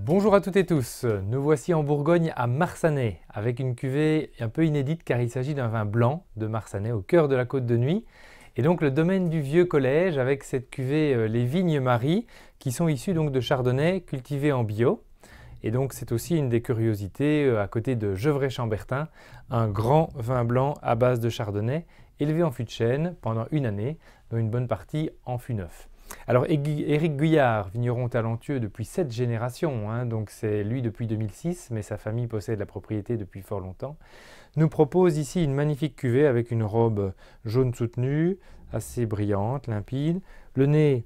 Bonjour à toutes et tous, nous voici en Bourgogne à Marsanais avec une cuvée un peu inédite car il s'agit d'un vin blanc de Marsanais au cœur de la Côte de Nuits et donc le domaine du Vieux Collège avec cette cuvée les Vignes Marie qui sont issues donc de chardonnay cultivés en bio. Et donc c'est aussi une des curiosités à côté de Gevrey-Chambertin, un grand vin blanc à base de chardonnay élevé en fût de chêne pendant une année, dont une bonne partie en fût neuf. Alors Éric Guyard, vigneron talentueux depuis 7 générations, donc c'est lui depuis 2006, mais sa famille possède la propriété depuis fort longtemps, nous propose ici une magnifique cuvée avec une robe jaune soutenue, assez brillante, limpide. Le nez,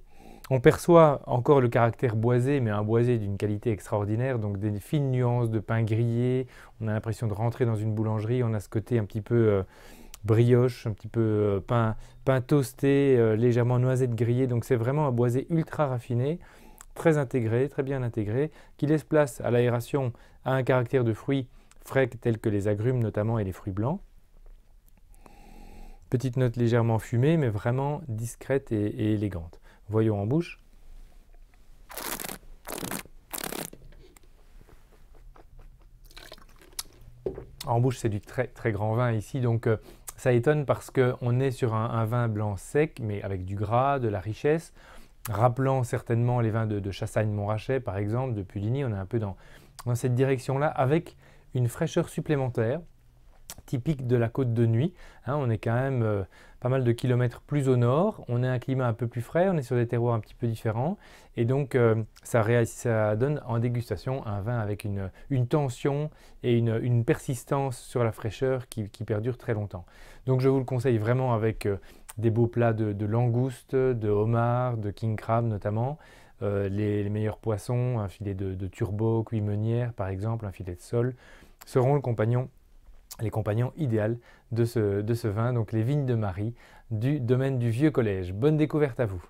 on perçoit encore le caractère boisé, mais un boisé d'une qualité extraordinaire, donc des fines nuances de pain grillé, on a l'impression de rentrer dans une boulangerie, on a ce côté un petit peu brioche, un petit peu pain toasté, légèrement noisette grillée. Donc c'est vraiment un boisé ultra raffiné, très intégré, très bien intégré, qui laisse place à l'aération, à un caractère de fruits frais tels que les agrumes notamment et les fruits blancs. Petite note légèrement fumée, mais vraiment discrète et élégante. Voyons en bouche. En bouche, c'est du très très grand vin ici, donc ça étonne parce qu'on est sur un vin blanc sec, mais avec du gras, de la richesse, rappelant certainement les vins de Chassagne-Montrachet, par exemple, de Puligny. On est un peu dans cette direction-là, avec une fraîcheur supplémentaire, typique de la Côte de Nuits. On est quand même pas mal de kilomètres plus au nord, on a un climat un peu plus frais, on est sur des terroirs un petit peu différents, et donc ça donne en dégustation un vin avec une tension et une persistance sur la fraîcheur qui perdure très longtemps. Donc je vous le conseille vraiment avec des beaux plats de langoustes, de homards, de king crab notamment, les meilleurs poissons, un filet de turbo, cuit meunière par exemple, un filet de sole, seront les compagnons idéaux de ce vin, donc les Vignes de Marie du domaine du Vieux Collège. Bonne découverte à vous!